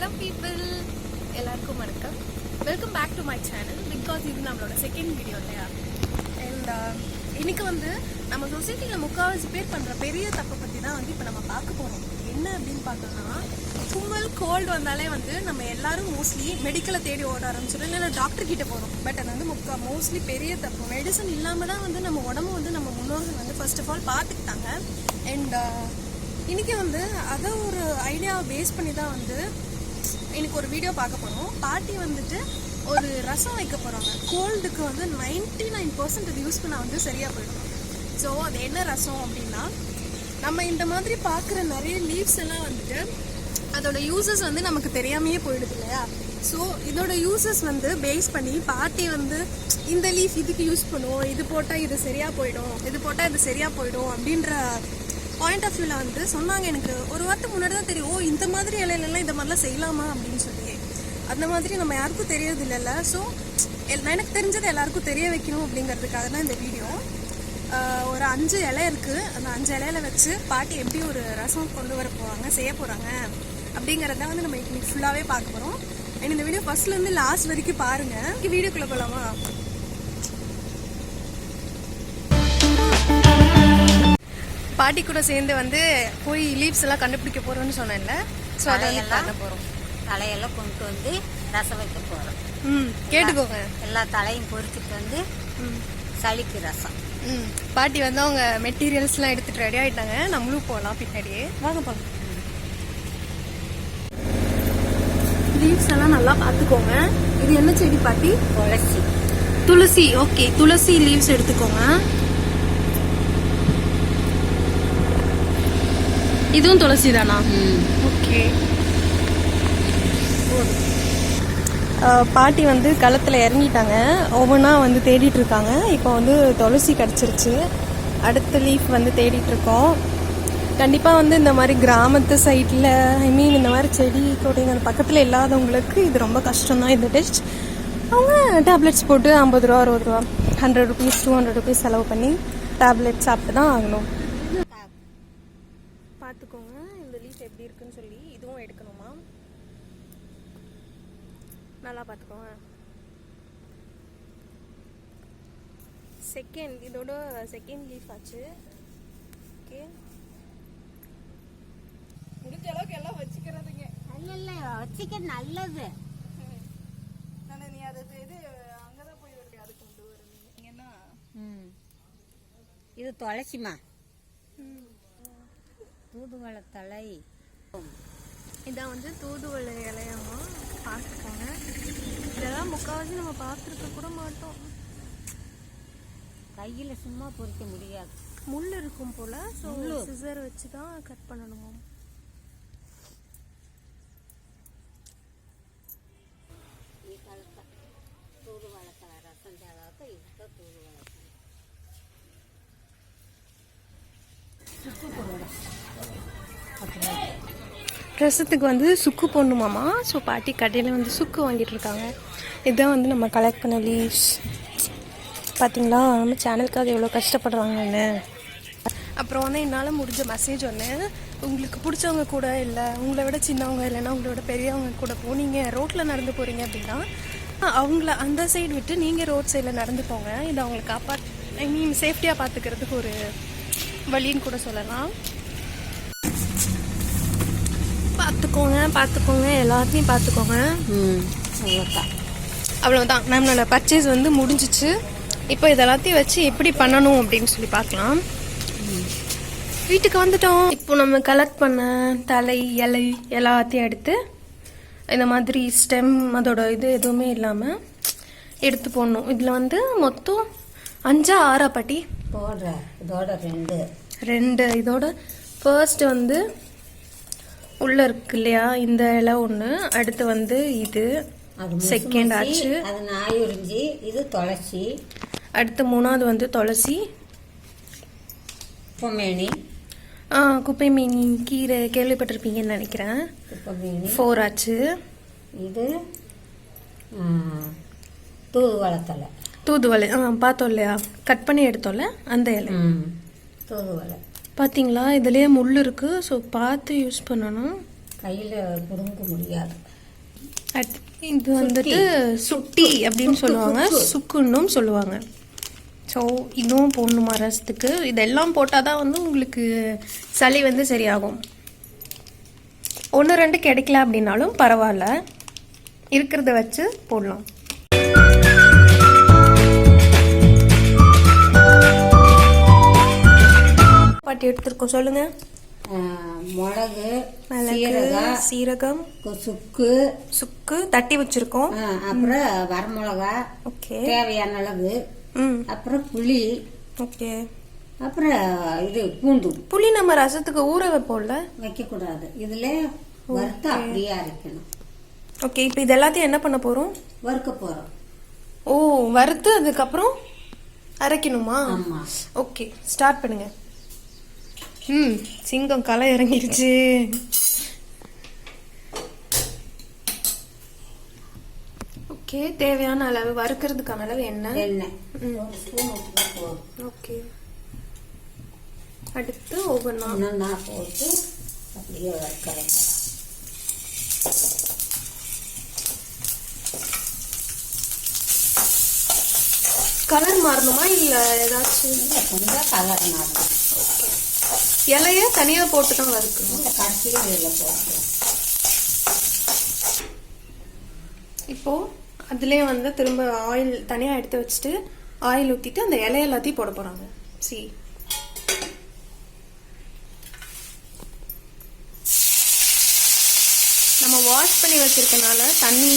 Hello people, எல்லாருக்கும் வணக்கம். Welcome back to my channel. Because இது நம்மளோட செகண்ட் வீடியோ இல்லையா. அண்ட் இன்னைக்கு வந்து நம்ம சொசைட்டியில் முக்கால்வாசி பேர் பண்ணுற பெரிய தப்பை பற்றி தான் வந்து இப்போ நம்ம பார்க்க போகிறோம். என்ன அப்படின்னு பார்த்தோம்னா, தும்மல் கோல்டு வந்தாலே வந்து நம்ம எல்லாரும் மோஸ்ட்லி மெடிக்கலை தேடி ஓட ஆரம்பிச்சிடும், இல்லை டாக்டர் கிட்ட போகிறோம். பட் அது வந்து மோஸ்ட்லி பெரிய தப்பு. மெடிசன் இல்லாமல் தான் வந்து நம்ம உடம்பு வந்து நம்ம முன்னோர்கள் வந்து ஃபர்ஸ்ட் ஆஃப் ஆல் பார்த்துக்கிட்டாங்க. அண்ட் இன்னைக்கு வந்து அதை ஒரு ஐடியாவை பேஸ் பண்ணி தான் வந்து இன்னைக்கு ஒரு வீடியோ பார்க்க போகிறோம். பாட்டி வந்துட்டு ஒரு ரசம் வைக்க போகிறாங்க. கோல்டுக்கு வந்து 99% அது யூஸ் பண்ணால் வந்து சரியாக போயிடும். ஸோ அது என்ன ரசம் அப்படின்னா, நம்ம இந்த மாதிரி பார்க்குற நிறைய லீவ்ஸ் எல்லாம் வந்துட்டு அதோட யூசஸ் வந்து நமக்கு தெரியாமையே போயிடுது இல்லையா. ஸோ இதோட யூசஸ் வந்து பேஸ் பண்ணி பாட்டி வந்து இந்த லீஃப் இதுக்கு யூஸ் பண்ணுவோம், இது போட்டால் இது சரியாக போயிடும், இது போட்டால் இது சரியாக போயிடும் அப்படின்ற பாயிண்ட் ஆஃப் வியூவில் வந்து சொன்னாங்க. எனக்கு ஒரு வாரத்துக்கு முன்னாடி தான் தெரியும், ஓ இந்த மாதிரி இலையிலலாம் இந்த மாதிரிலாம் செய்யலாமா அப்படின்னு சொல்லி. அந்த மாதிரி நம்ம யாருக்கும் தெரியறது இல்லைல்ல. ஸோ எனக்கு தெரிஞ்சது எல்லாருக்கும் தெரிய வைக்கணும் அப்படிங்கிறதுக்காக தான் இந்த வீடியோ. ஒரு 5 இலை இருக்குது. அந்த 5 இலையில வச்சு பாட்டி எப்படி ஒரு ரசம் கொண்டு வர போகிறாங்க, செய்ய போகிறாங்க அப்படிங்கிறத வந்து நம்ம இன்னைக்கு ஃபுல்லாகவே பார்க்க போகிறோம். அண்ட் இந்த வீடியோ ஃபர்ஸ்ட்லேருந்து லாஸ்ட் வரைக்கும் பாருங்கள். வீடியோக்குள்ளே போகலாமா? பாட்டி கூட சேர்ந்து வந்து போய் லீவ்ஸ் எல்லாம் கண்டுபிடிக்க போறோம்னு சொன்னேன்ல. ஸோ அதெல்லாம் பண்ண போறோம். தலையெல்லாம் கொண்டு வந்து ரசம் வைக்க போறோம். கேட்டுக்கோங்க. எல்லா தலையும் பொறுத்துட்டு வந்து சளிக்கு ரசம். பாட்டி வந்து அவங்க மெட்டீரியல்ஸ் எல்லாம் எடுத்துட்டு ரெடி ஆயிட்டாங்க. நம்மளும் போகலாம் பின்னாடியே. வாங்க போகலாம். லீவ்ஸ் எல்லாம் நல்லா பார்த்துக்கோங்க. இது என்ன செடி பாட்டி? துளசி. துளசி. ஓகே, துளசி லீவ்ஸ் எடுத்துக்கோங்க. இதுவும் துளசி தானா? ஓகே. பாட்டி வந்து களத்தில் இறங்கிட்டாங்க. ஒவ்வொன்றா வந்து தேடிட்டு இருக்காங்க. இப்போ வந்து துளசி கிடச்சிருச்சு. அடுத்த லீஃப் வந்து தேடிட்டு இருக்கோம். கண்டிப்பாக வந்து இந்த மாதிரி கிராமத்து சைடில் இந்த மாதிரி செடி கொடிங்க பக்கத்தில் இல்லாதவங்களுக்கு இது ரொம்ப கஷ்டம்தான் இந்த டெஸ்ட். அவங்க டேப்லெட்ஸ் போட்டு 50 ரூபா 60 ரூபா 100 ருபீஸ் 200 ருபீஸ் செலவு பண்ணி டேப்லெட் சாப்பிட்டு தான் ஆகணும். பார்த்துக்கோங்க இந்த லீஃப் எப்படி இருக்குன்னு சொல்லி. இதுவும் எடுக்கணுமா? நல்லா பார்த்துக்கோங்க. இதோட செகண்ட் லீஃப் ஆச்சு. ஓகே, முடிஞ்ச அளவுக்கு எல்லாம் வச்சுக்கிறதுங்க. நல்ல வச்சுக்க நல்லது. நீ அது இது அங்கதான் போய் அது கொண்டு வருவீங்கன்னா இது துளசிமா. தூதுவளை தலை. இதான் வந்து தூதுவளை இலையாமா. பார்த்துக்கோங்க. இதெல்லாம் முக்கால்வாசி நம்ம பார்த்துருக்க கூட மாட்டோம். கையில் சும்மா பொறிக்க முடியாது, முள் இருக்கும் போல. ஸோ சிசர் வச்சு தான் கட் பண்ணணுமா. தூதுவளை தலை ரசம் தேவைக்கு இதுதான் தூதுவளை. ரசத்துக்கு வந்து சுக்கு போடணுமாமா. ஸோ பாட்டி கடையில் வந்து சுக்கு வாங்கிட்டு இருக்காங்க. இதுதான் வந்து நம்ம கலெக்ட் பண்ண லீவ்ஸ். பார்த்தீங்களா நம்ம சேனலுக்காக எவ்வளோ கஷ்டப்படுறாங்கன்னு. அப்புறம் வந்து என்னால் முடிஞ்ச மெசேஜ் ஒன்று, உங்களுக்கு பிடிச்சவங்க கூட இல்லை உங்களை விட சின்னவங்க இல்லைன்னா உங்களை விட பெரியவங்க கூட போனீங்க, ரோட்டில் நடந்து போகிறீங்க அப்படின்னா அவங்கள அந்த சைடு விட்டு நீங்கள் ரோட் சைடில் நடந்து போங்க. இது அவங்களை சேஃப்டியாக பார்த்துக்கிறதுக்கு ஒரு வழின்னு கூட சொல்லலாம். பார்த்துக்கோங்க எல்லாத்தையும் பார்த்துக்கோங்க. அவ்வளோதான். நம்மளோட பர்ச்சேஸ் வந்து முடிஞ்சிச்சு. இப்போ இதெல்லாத்தையும் வச்சு எப்படி பண்ணணும் அப்படின்னு சொல்லி பார்க்கலாம். வீட்டுக்கு வந்துட்டோம். இப்போ நம்ம கலெக்ட் பண்ண தலை இலை எல்லாத்தையும் எடுத்து இந்த மாதிரி ஸ்டெம் அதோட இது எதுவுமே இல்லாமல் எடுத்து போடணும். இதில் வந்து மொத்தம் 5 6 பாட்டி போடுற. இதோட 2 இதோட ஃபர்ஸ்ட் வந்து உள்ள இருக்கு இல்லையா, இந்த இலை ஒன்று. அடுத்து வந்து இது செகண்ட் ஆச்சு. அது நாயுறிஞ்சி. இது துளசி. அடுத்து 3வது வந்து துளசி. குப்பைமேனி கீரை கேள்விப்பட்டிருப்பீங்கன்னு நினைக்கிறேன். 4 ஆச்சு. இது தூதுவளை தலை. தூதுவளை பார்த்தோம் இல்லையா, கட் பண்ணி எடுத்தோம்ல அந்த இலை தூதுவளை. பார்த்தீங்களா, இதுலேயே முள் இருக்குது. ஸோ பார்த்து யூஸ் பண்ணணும். கையில் புடுங்க முடியாது. இது வந்துட்டு சுட்டி அப்படின்னு சொல்லுவாங்க, சுக்குன்னும் சொல்லுவாங்க. ஸோ இதுவும் போடணுமா ரசத்துக்கு. இதெல்லாம் போட்டால் தான் வந்து உங்களுக்கு சளி வந்து சரியாகும். 1-2 கிடைக்கல அப்படின்னாலும் பரவாயில்ல, இருக்கிறத வச்சு போடலாம். பாட்டி எடுத்துருக்கோம், சொல்லுங்க. மிளகு, சீரகம், சுக்கு தட்டி வச்சிருக்கோம். அப்புறம் வரமிளகா, ஓகே, தேவையான அளவு, அப்புறம் புளி, ஓகே, அப்புறம் இது பூண்டு. புளி நம்ம ரசத்துக்கு ஊற வைப்போம்ல, வைக்க கூடாது, இதுல வறுத்து அப்படியே அரைக்கணும். ஓகே, இப்போ இது எல்லாத்தையும் என்ன பண்ண போறோம்? வறுக்க போறோம். ஓ, வறுத்து அதுக்கப்புறம் அரைக்கணுமா? ஆமா. ஓகே, ஸ்டார்ட் பண்ணுங்க. சிங்கம் களை இறங்கிருச்சு. ஓகே, தேவையான அளவு, வறுக்கிறதுக்கான அளவு எண்ணெய். ஓகே, அடுத்து ஒவ்வொன்றா போட்டு அப்படியே வறுக்கிறேன். கலர் மாறணுமா இல்ல ஏதாச்சும்? கொஞ்சம் கலர் மாறணும். ஓகே, இலைய தனியா போட்டு தான் வறுக்கணும். கடைசியில் இதில் போட்டு இப்போ அதுலேயே வந்து திரும்ப ஆயில் தனியாக எடுத்து வச்சுட்டு ஆயில் ஊற்றிட்டு அந்த இலைய எல்லாத்தையும் போட போகிறாங்க. நம்ம வாஷ் பண்ணி வச்சிருக்கனால தண்ணி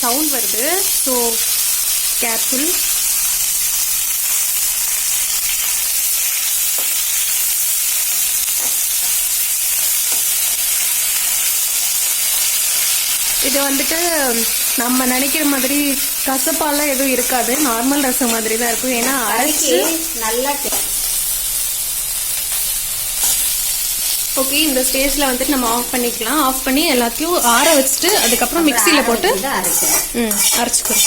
சவுண்ட் வருது, ஸோ கேர்ஃபுல். இது வந்துட்டு நம்ம நினைக்கிற மாதிரி கசப்பாலாம் எதுவும் இருக்காது, நார்மல் ரசம் மாதிரி தான் இருக்கும். ஏன்னா அரைச்சி நல்லா. ஓகே, இந்த ஸ்டேஜ்ல வந்துட்டு நம்ம ஆஃப் பண்ணிக்கலாம். ஆஃப் பண்ணி எல்லாத்தையும் ஆற வச்சுட்டு அதுக்கப்புறம் மிக்சியில போட்டு அரைச்சிக்கிறோம்.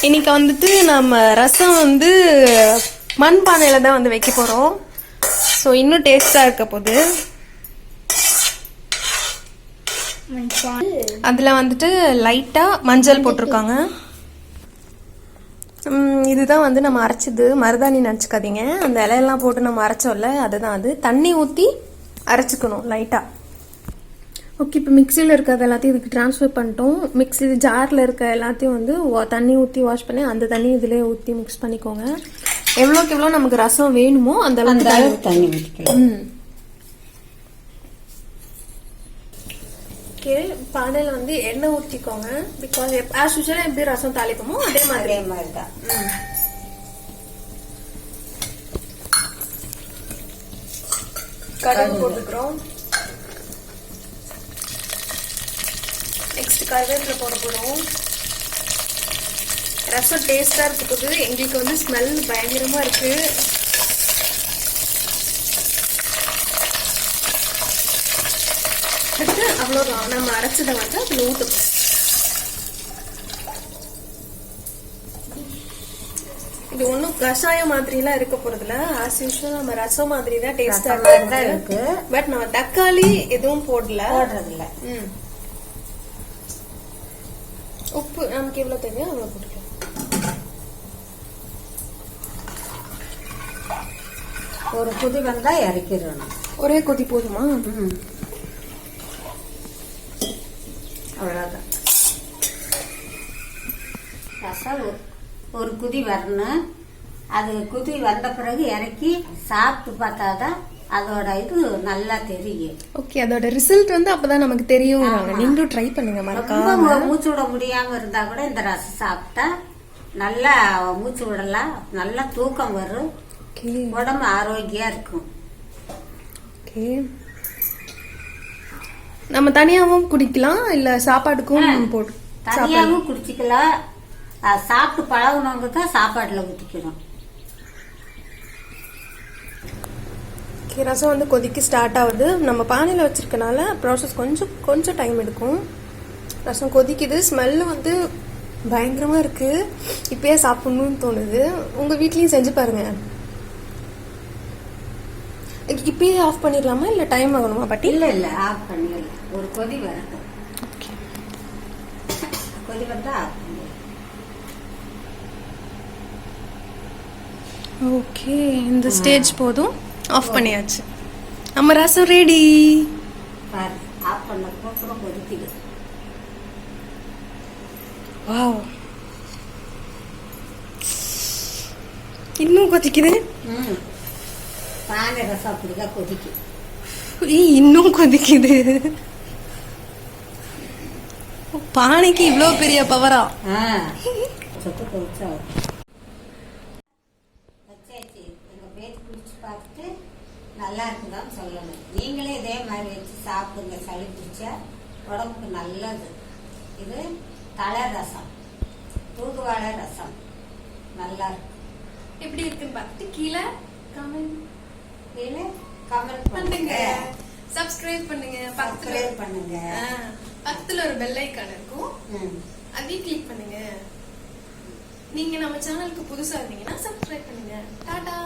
இன்னைக்கு வந்துட்டு நம்ம ரசம் வந்து மண்பானையில தான் வந்து வைக்க போறோம். ஸோ இன்னும் டேஸ்டா இருக்க போகுது. அதில் வந்துட்டு லைட்டாக மஞ்சள் போட்டிருக்காங்க. இதுதான் வந்து நம்ம அரைச்சது, மருதாணி நினச்சிக்காதீங்க. அந்த இலையெல்லாம் போட்டு நம்ம அரைச்சோம்ல, அதுதான் அது. தண்ணி ஊற்றி அரைச்சிக்கணும் லைட்டாக. ஓகே, இப்போ மிக்சியில் இருக்கிறது எல்லாத்தையும் இதுக்கு ட்ரான்ஸ்ஃபர் பண்ணிட்டோம். மிக்சி ஜாரில் இருக்க எல்லாத்தையும் வந்து தண்ணி ஊற்றி வாஷ் பண்ணி அந்த தண்ணி இதிலே ஊற்றி மிக்ஸ் பண்ணிக்கோங்க. எவ்வளோக்கு எவ்வளோ நமக்கு ரசம் வேணுமோ அந்த அளவுக்கு தண்ணி ஊற்றிக்கலாம். ஓகே, பானையில் வந்து எண்ணெய் ஊற்றிக்கோங்க. பிகாஸ் ஆஸ் யூஷுவலாக எப்படி ரசம் தாளிப்போமோ அதே மாதிரி தான். கடுகு போட்டுக்கிறோம். நெக்ஸ்ட் கருவேப்பிலை போட போகிறோம். ரசம் டேஸ்டாக இருக்குது. எங்களுக்கு வந்து ஸ்மெல் பயங்கரமாக இருக்குது. அவ்வளோதான், நம்ம அரைச்சதை வந்து அதில் ஊற்றணும். இது ஒன்றும் கஷாயம் மாதிரிலாம் இருக்க போறதுல, ஆஸ் யூஷுவல் நம்ம ரசம் மாதிரி தான் டேஸ்டா இருக்கு. பட் நம்ம தக்காளி எதுவும் போடுறதில்ல. உப்பு நமக்கு எவ்வளவு தேவையோ அவ்வளோ போட்டுக்கலாம். ஒரு கொதி வந்தா இறக்கிடணும். ஒரே கொதி போதுமா? அவ்வளோதான். ரசம் ஒரு குதி வரணும். அது குதி வந்த பிறகு இறக்கி சாப்பிட்டு பார்த்தாதான் அதோட இது நல்லா தெரியும். ஓகே, அதோட ரிசல்ட் வந்து அப்பதான் நமக்கு தெரியும். நீங்களும் ட்ரை பண்ணுங்க. ரொம்ப மூச்சு விட முடியாம இருந்தா கூட இந்த ரசம் சாப்பிட்டா நல்லா மூச்சு விடலாம், நல்லா தூக்கம் வரும், உடம்பு ஆரோக்கியா இருக்கும். நம்ம தனியாவும் குடிக்கலாம், இல்ல சாப்பாடுக்கும் போட்டு தனியாவும் குடிச்சிக்கலாம். சாப்பிட்டு பழகுனவங்க தான் சாப்பாட்டுல ஊற்றிக்கணும். ரசம் வந்து கொதிக்க ஸ்டார்ட் ஆகுது. நம்ம பானையில் வச்சிருக்கனால ப்ராசஸ் கொஞ்சம் டைம் எடுக்கும். ரசம் கொதிக்குது, ஸ்மெல்லு வந்து பயங்கரமா இருக்கு. இப்பயே சாப்பிடணும்னு தோணுது. உங்க வீட்லயும் செஞ்சு பாருங்க. இப்பயே ஆஃப் பண்ணிடலாமா இல்லை டைம் ஆகணுமா பாட்டி? இல்ல ஆஃப் பண்ணிடலாம். ஒரு கொதி வரட்டும். கொதி வந்தா ஆஃப் பண்ணிடலாம். ஓகே, இந்த ஸ்டேஜ் போதும். ஆஃப் பண்ணியாச்சு. நம்ம ரசம் ரெடி. பாரு, ஆஃப் பண்ணப்போ அப்புறம் கொதிக்குது. வாவ், இன்னும் கொதிக்குது. பானை ரசம் அப்படிதான் கொதிக்கும். இன்னும் கொதிக்குது. பானைக்கு இவ்வளோ பெரிய பவரா? சொத்து கொதிச்சா வச்சாச்சு. எங்க பேச்சு குடிச்சு பார்த்துட்டு நல்லா இருக்குதான்னு சொல்லணும். நீங்களே இதே மாதிரி வச்சு சாப்பிடுங்க. சளி பிடிச்சா உடம்புக்கு நல்லது. இது தலை ரசம், தூதுவாழை ரசம் நல்லா இருக்கும். எப்படி இருக்குன்னு பார்த்துட்டு கீழே கமெண்ட் பண்ணுங்க, சப்ஸ்கிரைப் பண்ணுங்க, பக்கத்துல ஒரு பெல் ஐகான் இருக்கும், அதையும் கிளிக் பண்ணுங்க. நீங்க நம்ம சேனலுக்கு புதுசா இருந்தீங்கன்னா சப்ஸ்கிரைப் பண்ணுங்க. டாடா.